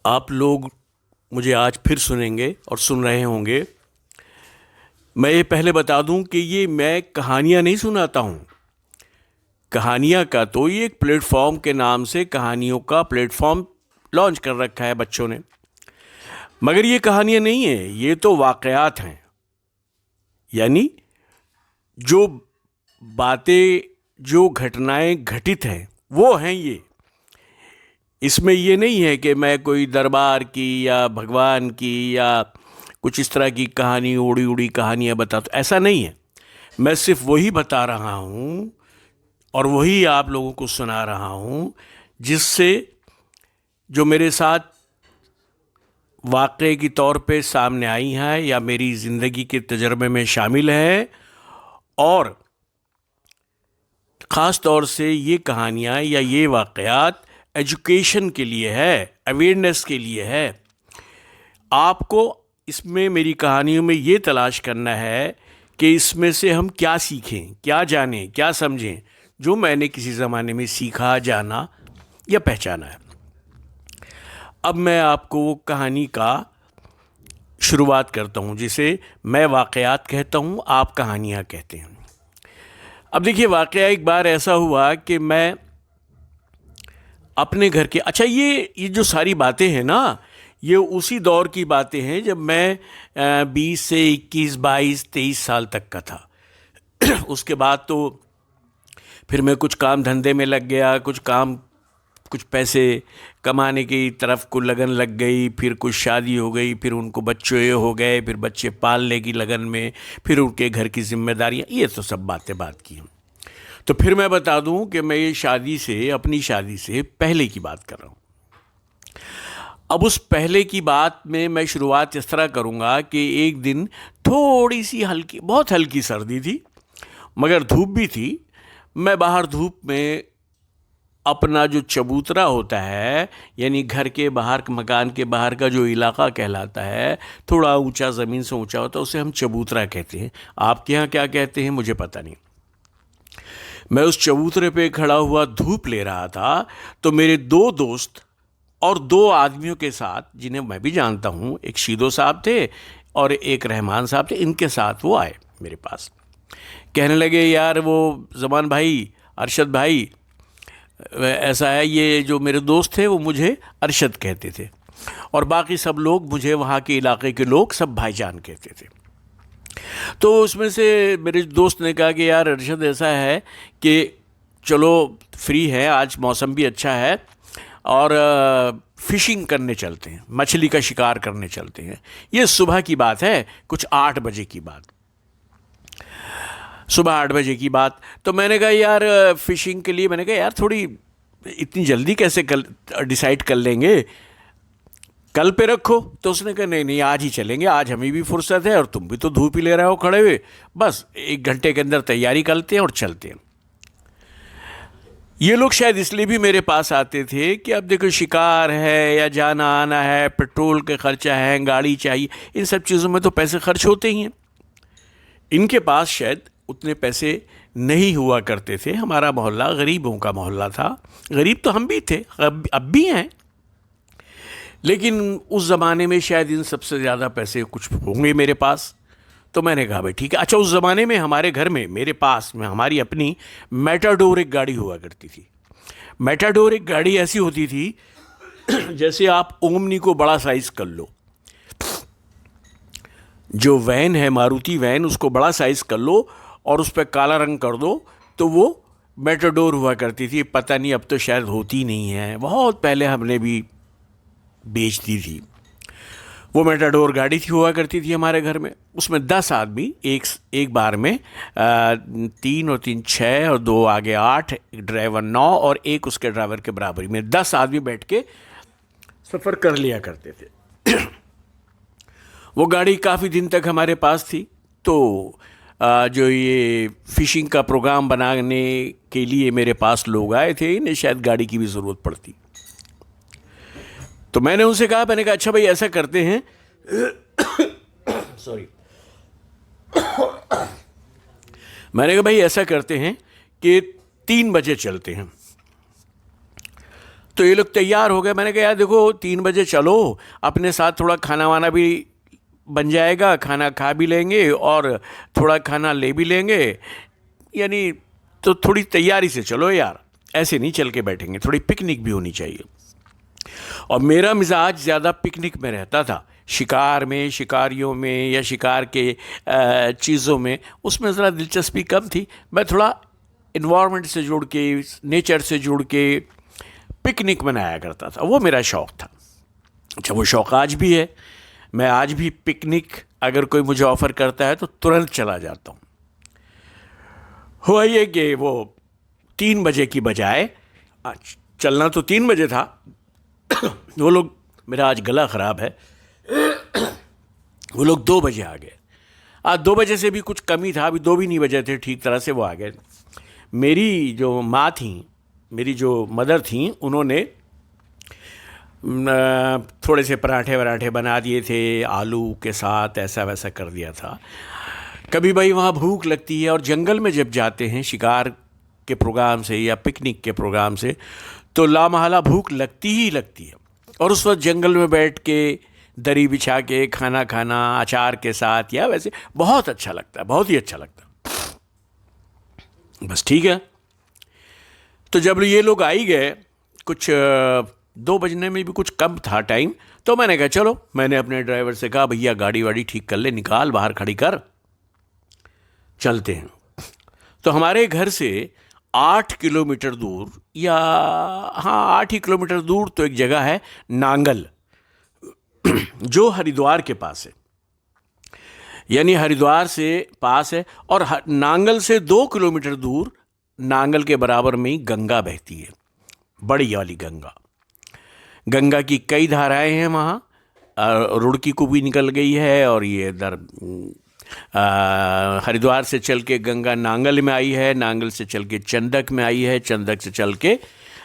आप लोग मुझे आज फिर सुनेंगे और सुन रहे होंगे। मैं ये पहले बता दूं कि ये मैं कहानियाँ नहीं सुनाता हूँ। कहानियाँ का तो ये एक प्लेटफॉर्म के नाम से कहानियों का प्लेटफॉर्म लॉन्च कर रखा है बच्चों ने, मगर ये कहानियाँ नहीं है, ये तो वाक़यात हैं। यानी जो बातें, जो घटनाएं घटित हैं वो हैं ये। इसमें ये नहीं है कि मैं कोई दरबार की या भगवान की या कुछ इस तरह की कहानी, उड़ी उड़ी कहानियाँ बताता, ऐसा नहीं है। मैं सिर्फ वही बता रहा हूँ और वही आप लोगों को सुना रहा हूँ जिससे जो मेरे साथ वाक़े की तौर पे सामने आई हैं या मेरी ज़िंदगी के तजर्बे में शामिल है। और ख़ास तौर से ये कहानियाँ या ये वाक़यात एजुकेशन के लिए है, अवेयरनेस के लिए है। आपको इसमें, मेरी कहानियों में ये तलाश करना है कि इसमें से हम क्या सीखें, क्या जानें, क्या समझें, जो मैंने किसी ज़माने में सीखा, जाना या पहचाना है। अब मैं आपको वो कहानी का शुरुआत करता हूँ जिसे मैं वाक़यात कहता हूँ, आप कहानियाँ कहते हैं। अब देखिए, वाक़या एक बार ऐसा हुआ कि मैं अपने घर के, अच्छा ये जो सारी बातें हैं ना, ये उसी दौर की बातें हैं जब मैं 20 से 21, 22, 23 साल तक का था। उसके बाद तो फिर मैं कुछ काम धंधे में लग गया, कुछ पैसे कमाने की तरफ को लगन लग गई, फिर कुछ शादी हो गई, फिर उनको बच्चे हो गए, फिर बच्चे पालने की लगन में, फिर उनके घर की जिम्मेदारियाँ, ये तो सब बातें बात की हैं। तो फिर मैं बता दूं कि मैं ये अपनी शादी से पहले की बात कर रहा हूँ। अब उस पहले की बात में मैं शुरुआत इस तरह करूँगा कि एक दिन थोड़ी सी हल्की, बहुत हल्की सर्दी थी, मगर धूप भी थी। मैं बाहर धूप में अपना जो चबूतरा होता है, यानी घर के बाहर, मकान के बाहर का जो इलाका कहलाता है, थोड़ा ऊंचा, ज़मीन से ऊंचा होता है, उसे हम चबूतरा कहते हैं। आपके यहाँ क्या कहते हैं मुझे पता नहीं। मैं उस चबूतरे पे खड़ा हुआ धूप ले रहा था, तो मेरे दो दोस्त और दो आदमियों के साथ, जिन्हें मैं भी जानता हूँ, एक शीदो साहब थे और एक रहमान साहब थे, इनके साथ वो आए मेरे पास। कहने लगे, यार वो ज़मान भाई, अरशद भाई, ऐसा है, ये जो मेरे दोस्त थे वो मुझे अरशद कहते थे और बाकी सब लोग मुझे, वहाँ के इलाके के लोग सब भाईजान कहते थे। तो उसमें से मेरे दोस्त ने कहा कि यार अरशद, ऐसा है कि चलो फ्री है, आज मौसम भी अच्छा है और फ़िशिंग करने चलते हैं, मछली का शिकार करने चलते हैं। ये सुबह की बात है, कुछ 8 बजे की बात, सुबह 8 बजे की बात। तो मैंने कहा यार फ़िशिंग के लिए, मैंने कहा यार थोड़ी इतनी जल्दी कैसे डिसाइड कर लेंगे, कल पे रखो। तो उसने कहा नहीं नहीं, आज ही चलेंगे, आज हमें भी फुर्सत है और तुम भी तो धूप ही ले रहे हो खड़े हुए, बस 1 घंटे के अंदर तैयारी करते हैं और चलते हैं। ये लोग शायद इसलिए भी मेरे पास आते थे कि अब देखो शिकार है या जाना आना है, पेट्रोल के खर्चा है, गाड़ी चाहिए, इन सब चीज़ों में तो पैसे खर्च होते ही हैं। इनके पास शायद उतने पैसे नहीं हुआ करते थे। हमारा मोहल्ला गरीबों का मोहल्ला था, गरीब तो हम भी थे, अब भी हैं, लेकिन उस ज़माने में शायद इन सबसे ज़्यादा पैसे कुछ होंगे मेरे पास। तो मैंने कहा भाई ठीक है। अच्छा, उस ज़माने में हमारे घर में, मेरे पास में, हमारी अपनी मैटाडोर एक गाड़ी हुआ करती थी। मैटाडोर एक गाड़ी ऐसी होती थी जैसे आप ओमनी को बड़ा साइज़ कर लो, जो वैन है मारुति वैन, उसको बड़ा साइज़ कर लो और उस पर काला रंग कर दो, तो वो मैटाडोर हुआ करती थी। पता नहीं अब तो शायद होती नहीं है, बहुत पहले हमने भी बेच दी थी। वो मैटाडोर गाड़ी थी, हुआ करती थी हमारे घर में। उसमें 10 आदमी एक बार में, 3 और 3 6 और 2 आगे 8, एक ड्राइवर 9 और एक उसके ड्राइवर के बराबरी में 10 आदमी बैठ के सफ़र कर लिया करते थे। वो गाड़ी काफ़ी दिन तक हमारे पास थी। तो जो ये फ़िशिंग का प्रोग्राम बनाने के लिए मेरे पास लोग आए थे, इन्हें शायद गाड़ी की भी ज़रूरत पड़ती। तो मैंने उनसे कहा, मैंने कहा अच्छा भाई ऐसा करते हैं सॉरी मैंने कहा भाई ऐसा करते हैं कि 3 बजे चलते हैं। तो ये लोग तैयार हो गए। मैंने कहा यार देखो 3 बजे चलो, अपने साथ थोड़ा खाना वाना भी बन जाएगा, खाना खा भी लेंगे और थोड़ा खाना ले भी लेंगे, यानी तो थोड़ी तैयारी से चलो यार, ऐसे नहीं चल के बैठेंगे, थोड़ी पिकनिक भी होनी चाहिए। और मेरा मिजाज ज़्यादा पिकनिक में रहता था, शिकार में, शिकारियों में या शिकार के चीज़ों में, उसमें ज़रा दिलचस्पी कम थी। मैं थोड़ा इन्वायरमेंट से जुड़ के, नेचर से जुड़ के पिकनिक मनाया करता था, वो मेरा शौक़ था। अच्छा, वो शौक़ आज भी है। मैं आज भी पिकनिक अगर कोई मुझे ऑफ़र करता है तो तुरंत चला जाता हूँ। हुआ ये कि वो 3 बजे की बजाय, चलना तो 3 बजे था, वो लोग, मेरा आज गला ख़राब है, वो लोग 2 बजे आ गए। आज 2 बजे से भी कुछ कमी था, अभी 2 भी नहीं बजे थे ठीक तरह से, वो आ गए। मेरी जो माँ थी, मेरी जो मदर थी, उन्होंने थोड़े से पराठे वराठे बना दिए थे आलू के साथ, ऐसा वैसा कर दिया था। कभी भाई वहाँ भूख लगती है, और जंगल में जब जाते हैं शिकार के प्रोग्राम से या पिकनिक के प्रोग्राम से, तो लामहला भूख लगती ही लगती है। और उस वक्त जंगल में बैठ के दरी बिछा के खाना खाना अचार के साथ या वैसे बहुत अच्छा लगता है, बहुत ही अच्छा लगता है। बस ठीक है, तो जब ये लोग आ ही गए, कुछ 2 बजने में भी कुछ कम था टाइम, तो मैंने कहा चलो, मैंने अपने ड्राइवर से कहा भैया गाड़ी वाड़ी ठीक कर ले, निकाल बाहर खड़ी कर, चलते हैं। तो हमारे घर से 8 किलोमीटर दूर, या हाँ 8 ही किलोमीटर दूर, तो एक जगह है नांगल, जो हरिद्वार के पास है, यानी हरिद्वार से पास है। और नांगल से 2 किलोमीटर दूर, नांगल के बराबर में ही गंगा बहती है, बड़ी वाली गंगा। गंगा की कई धाराएं हैं वहाँ, रुड़की को भी निकल गई है, और ये इधर हरिद्वार से चल के गंगा नांगल में आई है, नांगल से चल के चंदक में आई है, चंदक से चल के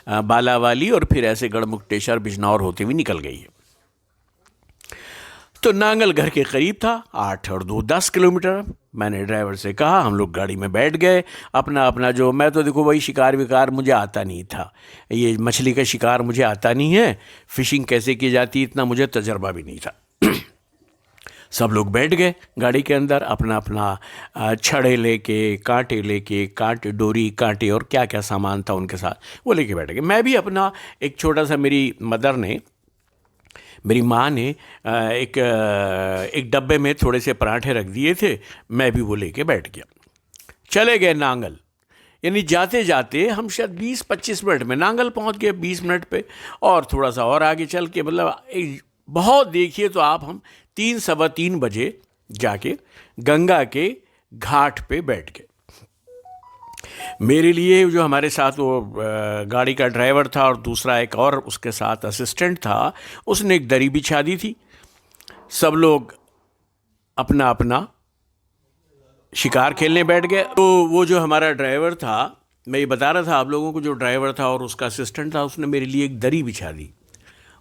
बालावाली, और फिर ऐसे गढ़मुक्तेश्वर बिजनौर होते हुए निकल गई है। तो नांगल घर के करीब था, 8 और 2 10 किलोमीटर। मैंने ड्राइवर से कहा, हम लोग गाड़ी में बैठ गए, अपना अपना जो, मैं तो देखो भाई शिकार विकार मुझे आता नहीं था, ये मछली का शिकार मुझे आता नहीं है, फ़िशिंग कैसे की जाती इतना मुझे तजर्बा भी नहीं था। सब लोग बैठ गए गाड़ी के अंदर, अपना अपना छड़े लेके, कांटे, डोरी, कांटे और क्या क्या सामान था उनके साथ, वो लेके बैठ गए। मैं भी अपना एक छोटा सा, मेरी माँ ने एक डब्बे में थोड़े से पराठे रख दिए थे, मैं भी वो लेके बैठ गया। चले गए नांगल, यानी जाते जाते हम शायद 20-25 मिनट में नांगल पहुंच गए, 20 मिनट पे, और थोड़ा सा और आगे चल के, मतलब बहुत देखिए तो आप, हम 3 सवा 3 बजे जाके गंगा के घाट पे बैठ गए। मेरे लिए जो हमारे साथ वो गाड़ी का ड्राइवर था, और दूसरा एक और उसके साथ असिस्टेंट था, उसने एक दरी बिछा दी थी। सब लोग अपना अपना शिकार खेलने बैठ गए। तो वो जो हमारा ड्राइवर था, मैं ये बता रहा था आप लोगों को, जो ड्राइवर था और उसका असिस्टेंट था, उसने मेरे लिए एक दरी बिछा दी।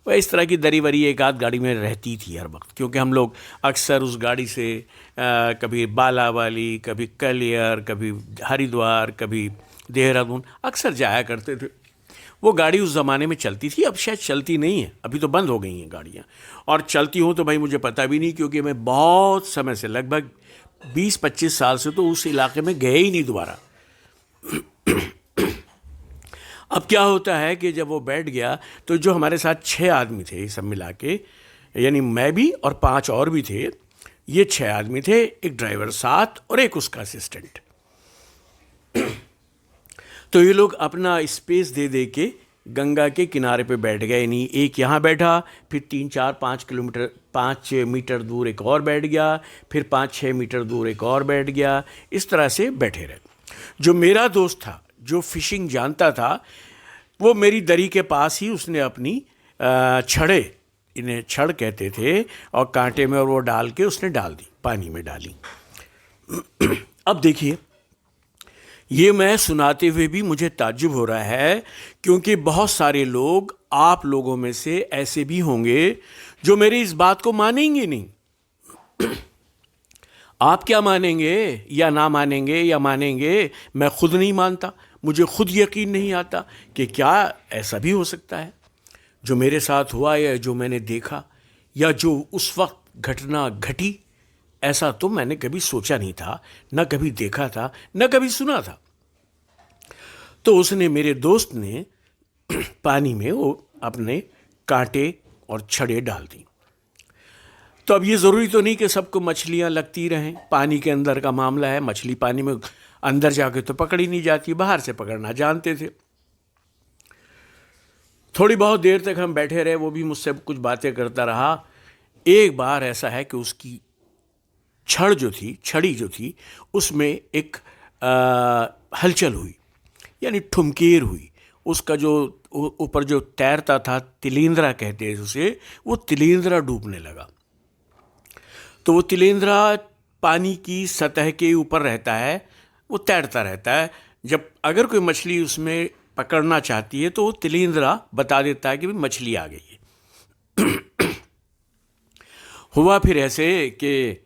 वह इस तरह की दरी वरी एक आध गाड़ी में रहती थी हर वक्त, क्योंकि हम लोग अक्सर उस गाड़ी से कभी बालावाली, कभी कलियर, कभी हरिद्वार, कभी देहरादून अक्सर जाया करते थे। वो गाड़ी उस ज़माने में चलती थी, अब शायद चलती नहीं है, अभी तो बंद हो गई हैं गाड़ियाँ, और चलती हों तो भाई मुझे पता भी नहीं, क्योंकि मैं बहुत समय से, लगभग 20-25 साल से तो उस इलाके में गए ही नहीं दोबारा। अब क्या होता है कि जब वो बैठ गया, तो जो हमारे साथ 6 आदमी थे सब मिला के, यानी मैं भी और 5 और भी थे, ये 6 आदमी थे, एक ड्राइवर साथ और एक उसका असिस्टेंट। तो ये लोग अपना स्पेस दे दे के गंगा के किनारे पे बैठ गए, यानी एक यहाँ बैठा, फिर 5 मीटर दूर एक और बैठ गया, फिर 5-6 मीटर दूर एक और बैठ गया, इस तरह से बैठे रहे। जो मेरा दोस्त था, जो फिशिंग जानता था, वो मेरी दरी के पास ही उसने अपनी छड़े, इन्हें छड़ कहते थे, और कांटे में, और वो डाल के उसने डाल दी, पानी में डाली। अब देखिए, ये मैं सुनाते हुए भी मुझे ताज्जुब हो रहा है, क्योंकि बहुत सारे लोग, आप लोगों में से ऐसे भी होंगे जो मेरी इस बात को मानेंगे नहीं। आप क्या मानेंगे या ना मानेंगे, या मानेंगे, मैं खुद नहीं मानता, मुझे खुद यकीन नहीं आता कि क्या ऐसा भी हो सकता है। जो मेरे साथ हुआ या जो मैंने देखा या जो उस वक्त घटना घटी, ऐसा तो मैंने कभी सोचा नहीं था, न कभी देखा था, न कभी सुना था। तो उसने, मेरे दोस्त ने पानी में वो अपने कांटे और छड़े डाल दी। तो अब ये ज़रूरी तो नहीं कि सबको मछलियां लगती रहें, पानी के अंदर का मामला है, मछली पानी में अंदर जाके तो पकड़ी नहीं जाती, बाहर से पकड़ना जानते थे। थोड़ी बहुत देर तक हम बैठे रहे, वो भी मुझसे कुछ बातें करता रहा। एक बार ऐसा है कि उसकी छड़ी जो थी उसमें एक हलचल हुई, यानी ठुमकेर हुई। उसका जो ऊपर जो तैरता था, तिलिंद्रा कहते हैं उसे, वो तिलिंद्रा डूबने लगा। तो वो तिलिंद्रा पानी की सतह के ऊपर रहता है, वो तैरता रहता है। जब अगर कोई मछली उसमें पकड़ना चाहती है तो वो तिलिंद्रा बता देता है कि भाई मछली आ गई है। हुआ फिर ऐसे कि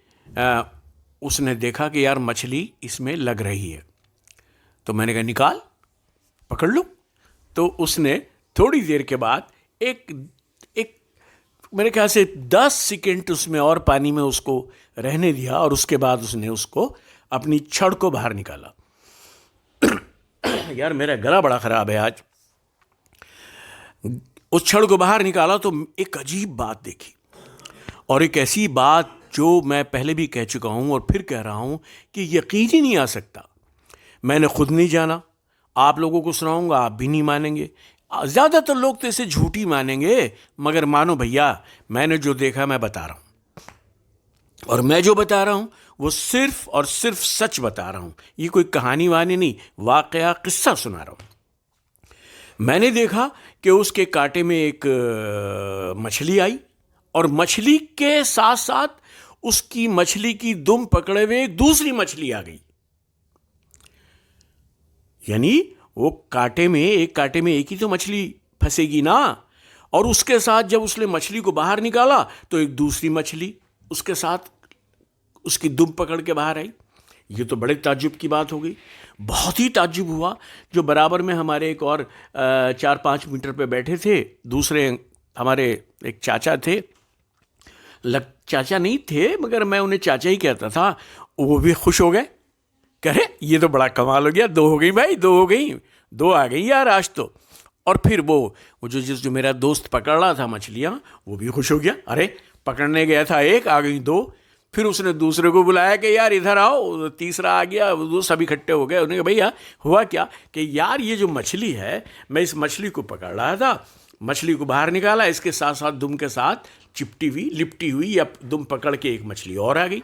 उसने देखा कि यार मछली इसमें लग रही है। तो मैंने कहा निकाल, पकड़ लो। तो उसने थोड़ी देर के बाद एक मेरे ख्याल से 10 सेकेंड उसमें और पानी में उसको रहने दिया, और उसके बाद उसने उसको अपनी छड़ को बाहर निकाला। यार मेरा गला बड़ा ख़राब है आज। उस छड़ को बाहर निकाला तो एक अजीब बात देखी, और एक ऐसी बात जो मैं पहले भी कह चुका हूँ और फिर कह रहा हूँ कि यकीन ही नहीं आ सकता। मैंने खुद नहीं जाना, आप लोगों को सुनाऊंगा, आप भी नहीं मानेंगे। ज़्यादातर लोग तो इसे झूठी मानेंगे, मगर मानो भैया, मैंने जो देखा मैं बता रहा हूँ, और मैं जो बता रहा हूँ वो सिर्फ और सिर्फ सच बता रहा हूँ। ये कोई कहानी वानी नहीं, वाकया किस्सा सुना रहा हूँ। मैंने देखा कि उसके कांटे में एक मछली आई, और मछली के साथ साथ उसकी मछली की दुम पकड़े हुए एक दूसरी मछली आ गई। यानी वो कांटे में एक ही तो मछली फंसेगी ना, और उसके साथ जब उसने मछली को बाहर निकाला तो एक दूसरी मछली उसके साथ उसकी दुम पकड़ के बाहर आई। ये तो बड़े ताज्जुब की बात हो गई। बहुत ही ताज्जुब हुआ। जो बराबर में हमारे एक और 4-5 मीटर पे बैठे थे, दूसरे हमारे एक चाचा थे, चाचा नहीं थे मगर मैं उन्हें चाचा ही कहता था, वो भी खुश हो गए। कह रहे ये तो बड़ा कमाल हो गया, 2 हो गई भाई, 2 हो गई, 2 आ गई यार आज तो। और फिर वो जो मेरा दोस्त पकड़ रहा था मछलियाँ, वो भी खुश हो गया। अरे पकड़ने गया था 1, आ गई 2। फिर उसने दूसरे को बुलाया कि यार इधर आओ, तीसरा आ गया, वो सब इकट्ठे हो गए। उन्होंने कहा भैया हुआ क्या कि यार ये जो मछली है, मैं इस मछली को पकड़ रहा था, मछली को बाहर निकाला, इसके साथ साथ दुम के साथ लिपटी हुई या दुम पकड़ के एक मछली और आ गई।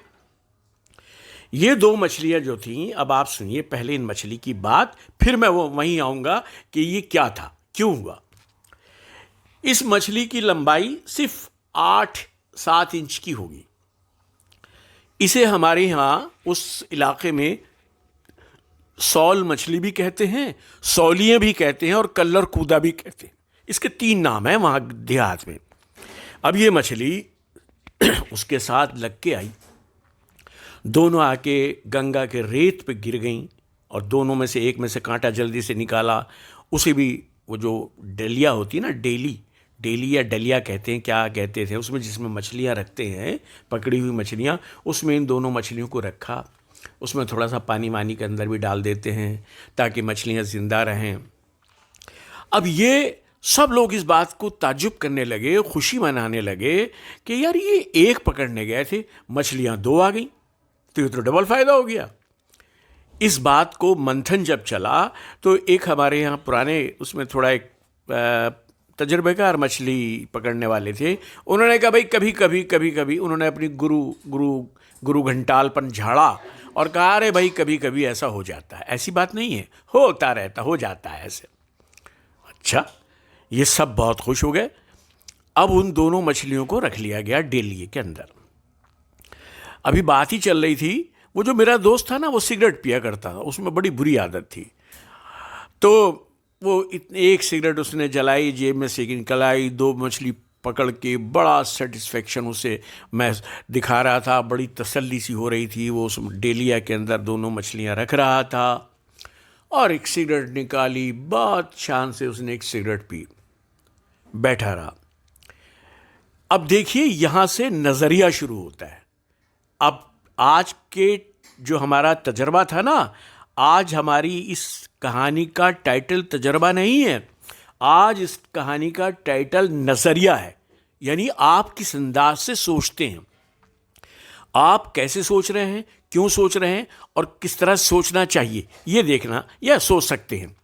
ये 2 मछलियाँ जो थीं, अब आप सुनिए पहले इन मछली की बात, फिर मैं वो वहीं आऊँगा कि ये क्या था, क्यों हुआ। इस मछली की लंबाई सिर्फ 8-7 इंच की होगी। इसे हमारे यहाँ उस इलाके में सौल मछली भी कहते हैं, सौलियाँ भी कहते हैं, और कल्लर कूदा भी कहते हैं। इसके 3 नाम हैं वहाँ देहात में। अब ये मछली उसके साथ लग के आई, दोनों आके गंगा के रेत पे गिर गईं, और दोनों में से एक में से कांटा जल्दी से निकाला। उसे भी वो जो डलिया होती है ना, डेली या डलिया कहते हैं, क्या कहते थे, उसमें जिसमें मछलियाँ रखते हैं, पकड़ी हुई मछलियाँ, उसमें इन दोनों मछलियों को रखा। उसमें थोड़ा सा पानी वानी के अंदर भी डाल देते हैं ताकि मछलियाँ ज़िंदा रहें। अब ये सब लोग इस बात को ताज्जुब करने लगे, खुशी मनाने लगे कि यार ये 1 पकड़ने गए थे, मछलियाँ 2 आ गई, तो ये तो डबल फ़ायदा हो गया। इस बात को मंथन जब चला तो एक हमारे यहाँ पुराने, उसमें थोड़ा एक तजर्बेकार मछली पकड़ने वाले थे, उन्होंने कहा भाई कभी उन्होंने अपनी गुरु घंटालपन झाड़ा और कहा अरे भाई कभी कभी ऐसा हो जाता है। ऐसी बात नहीं है, होता रहता, हो जाता है ऐसे। अच्छा, ये सब बहुत खुश हो गए। अब उन दोनों मछलियों को रख लिया गया डेलिए के अंदर। अभी बात ही चल रही थी, वो जो मेरा दोस्त था ना, वो सिगरेट पिया करता था, उसमें बड़ी बुरी आदत थी। तो वो एक सिगरेट उसने जलाई, जेब में से निकल आई, 2 मछली पकड़ के बड़ा सेटिस्फेक्शन उसे मैं दिखा रहा था, बड़ी तसल्ली सी हो रही थी। वो उस डेलिया के अंदर दोनों मछलियां रख रहा था और एक सिगरेट निकाली, बहुत शान से उसने एक सिगरेट पी। बैठा रहा। अब देखिए यहां से नजरिया शुरू होता है। अब आज के जो हमारा तजर्बा था ना, आज हमारी इस कहानी का टाइटल तजर्बा नहीं है, आज इस कहानी का टाइटल नजरिया है। यानी आप किस अंदाज से सोचते हैं, आप कैसे सोच रहे हैं, क्यों सोच रहे हैं और किस तरह सोचना चाहिए, ये देखना या सोच सकते हैं।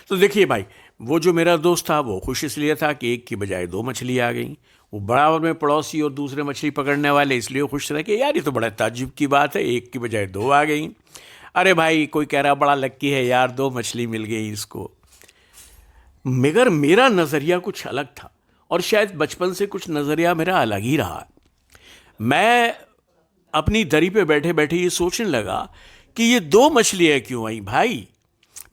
तो देखिए भाई, वो जो मेरा दोस्त था वो खुश इसलिए था कि एक की बजाय दो मछली आ गई। वो बराबर में पड़ोसी और दूसरे मछली पकड़ने वाले इसलिए खुश रहे कि यार ये तो बड़ा ताज्जुब की बात है, एक की बजाय दो आ गई। अरे भाई कोई कह रहा बड़ा लक्की है यार, दो मछली मिल गई इसको। मगर मेरा नज़रिया कुछ अलग था, और शायद बचपन से कुछ नज़रिया मेरा अलग ही रहा। मैं अपनी दरी पे बैठे बैठे ये सोचने लगा कि ये दो मछलियाँ क्यों आई भाई,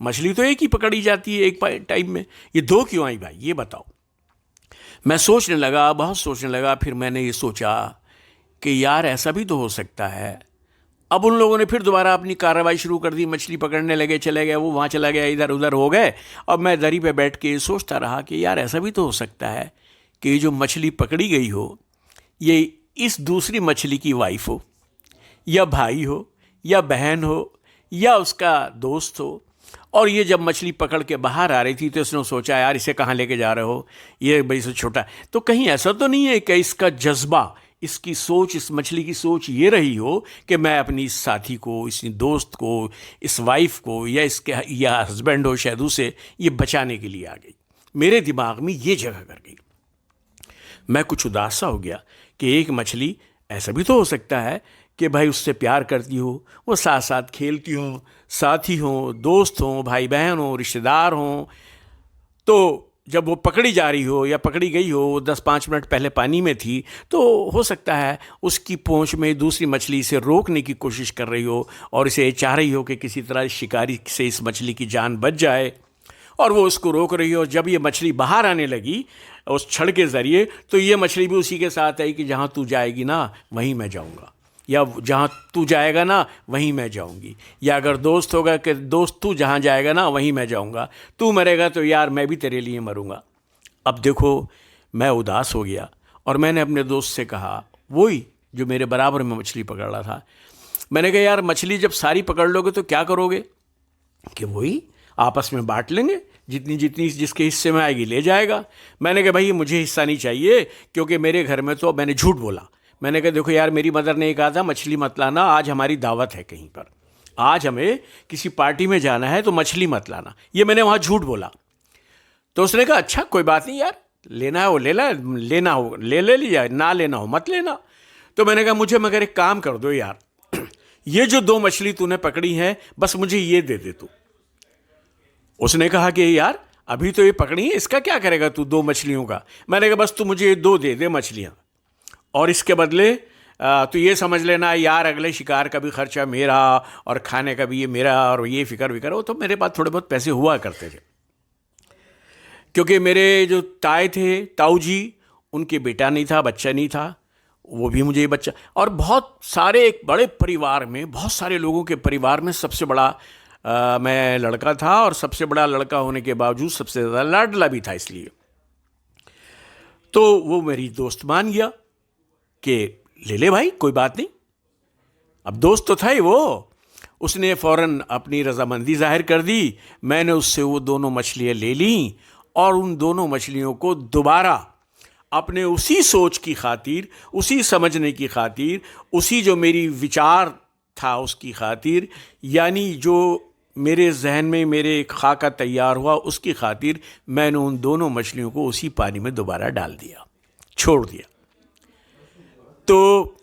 मछली तो एक ही पकड़ी जाती है एक टाइम में, ये दो क्यों आई भाई, ये बताओ। मैं सोचने लगा, बहुत सोचने लगा। फिर मैंने ये सोचा कि यार ऐसा भी तो हो सकता है। अब उन लोगों ने फिर दोबारा अपनी कार्रवाई शुरू कर दी, मछली पकड़ने लगे, चले गए, वो वहाँ चला गया, इधर उधर हो गए। अब मैं दरी पे बैठ के सोचता रहा कि यार ऐसा भी तो हो सकता है कि ये जो मछली पकड़ी गई हो, ये इस दूसरी मछली की वाइफ हो, या भाई हो, या बहन हो, या उसका दोस्त हो। और ये जब मछली पकड़ के बाहर आ रही थी तो उसने सोचा यार इसे कहाँ लेके जा रहे हो, ये बड़ी से छोटा। तो कहीं ऐसा तो नहीं है कि इसका जज्बा, इसकी सोच, इस मछली की सोच ये रही हो कि मैं अपनी इस साथी को, इस दोस्त को, इस वाइफ को, या इसके या हस्बैंड हो शायद उसे, ये बचाने के लिए आ गई। मेरे दिमाग में ये जगह कर गई। मैं कुछ उदास सा हो गया कि एक मछली, ऐसा भी तो हो सकता है कि भाई उससे प्यार करती हो, वो साथ साथ खेलती हो, साथी हो, दोस्त हो, भाई बहन हो, रिश्तेदार हो। तो जब वो पकड़ी जा रही हो या पकड़ी गई हो, 10-5 मिनट पहले पानी में थी, तो हो सकता है उसकी पूंछ में दूसरी मछली इसे रोकने की कोशिश कर रही हो और इसे चाह रही हो कि किसी तरह शिकारी से इस मछली की जान बच जाए, और वो उसको रोक रही हो। जब ये मछली बाहर आने लगी उस छड़ के ज़रिए, तो ये मछली भी उसी के साथ आई कि जहाँ तू जाएगी ना वहीं मैं जाऊँगा, या जहाँ तू जाएगा ना वहीं मैं जाऊँगी, या अगर दोस्त होगा कि दोस्त तू जहाँ जाएगा ना वहीं मैं जाऊँगा, तू मरेगा तो यार मैं भी तेरे लिए मरूँगा। अब देखो, मैं उदास हो गया और मैंने अपने दोस्त से कहा, वही जो मेरे बराबर में मछली पकड़ रहा था, मैंने कहा यार मछली जब सारी पकड़ लोगे तो क्या करोगे? कि वही आपस में बांट लेंगे, जितनी जितनी जिसके हिस्से में आएगी ले जाएगा। मैंने कहा भाई मुझे हिस्सा नहीं चाहिए, क्योंकि मेरे घर में तो, मैंने झूठ बोला। मैंने कहा देखो यार, मेरी मदर ने कहा था मछली मत लाना, आज हमारी दावत है कहीं पर, आज हमें किसी पार्टी में जाना है तो मछली मत लाना, ये मैंने वहाँ झूठ बोला। तो उसने कहा अच्छा कोई बात नहीं यार, लेना है वो ले ला, लेना हो ले ले लिया, ना लेना हो मत लेना। तो मैंने कहा मुझे मगर एक काम कर दो यार, ये जो दो मछली तूने पकड़ी है बस मुझे ये दे दे तू। उसने कहा कि यार अभी तो ये पकड़ी है, इसका क्या करेगा तू दो मछलियों का? मैंने कहा बस तू मुझे ये दो दे दे मछलियाँ, और इसके बदले तो ये समझ लेना यार अगले शिकार का भी खर्चा मेरा और खाने का भी ये मेरा, और ये फिक्र विक्र। वो तो मेरे पास थोड़े बहुत पैसे हुआ करते थे, क्योंकि मेरे जो ताए थे, ताऊ जी, उनके बेटा नहीं था, बच्चा नहीं था, वो भी मुझे बच्चा। और बहुत सारे, एक बड़े परिवार में, बहुत सारे लोगों के परिवार में सबसे बड़ा मैं लड़का था, और सबसे बड़ा लड़का होने के बावजूद सबसे ज़्यादा लाडला भी था। इसलिए तो वो मेरी दोस्त मान गया कि ले ले भाई कोई बात नहीं। अब दोस्त तो था ही वो, उसने फ़ौरन अपनी रजामंदी जाहिर कर दी। मैंने उससे वो दोनों मछलियाँ ले लीं, और उन दोनों मछलियों को दोबारा अपने उसी सोच की खातिर, उसी समझने की खातिर, उसी जो मेरी विचार था उसकी खातिर, यानी जो मेरे जहन में मेरे खाका तैयार हुआ उसकी खातिर, मैंने उन दोनों मछलियों को उसी पानी में दोबारा डाल दिया, छोड़ दिया। तो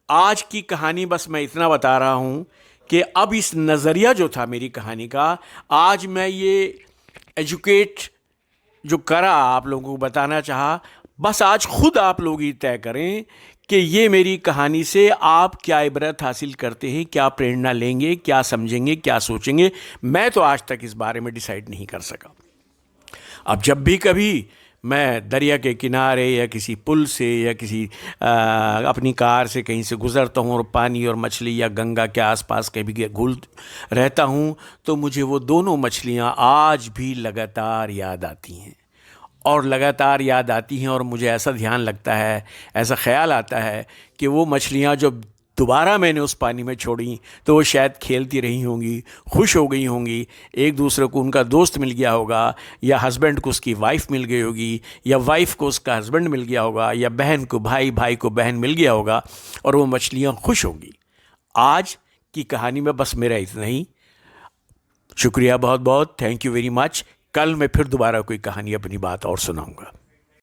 आज की कहानी बस मैं इतना बता रहा हूँ कि अब इस नज़रिया जो था मेरी कहानी का, आज मैं ये एजुकेट जो करा, आप लोगों को बताना चाहा, बस आज खुद आप लोग ही तय करें कि ये मेरी कहानी से आप क्या इबरत हासिल करते हैं, क्या प्रेरणा लेंगे, क्या समझेंगे, क्या सोचेंगे। मैं तो आज तक इस बारे में डिसाइड नहीं कर सका। अब जब भी कभी मैं दरिया के किनारे या किसी पुल से या किसी अपनी कार से कहीं से गुज़रता हूँ और पानी और मछली या गंगा के आसपास कभी घूल रहता हूँ, तो मुझे वो दोनों मछलियाँ आज भी लगातार याद आती हैं। और लगातार याद आती हैं, और मुझे ऐसा ध्यान लगता है, ऐसा ख्याल आता है कि वो मछलियाँ जब दोबारा मैंने उस पानी में छोड़ी तो वो शायद खेलती रही होंगी, खुश हो गई होंगी, एक दूसरे को उनका दोस्त मिल गया होगा, या हस्बैंड को उसकी वाइफ मिल गई होगी, या वाइफ को उसका हस्बैंड मिल गया होगा, या बहन को भाई, भाई को बहन मिल गया होगा, और वो मछलियाँ खुश होंगी। आज की कहानी में बस मेरा इतना ही। शुक्रिया बहुत बहुत, थैंक यू वेरी मच। कल मैं फिर दोबारा कोई कहानी अपनी बात और सुनाऊंगा।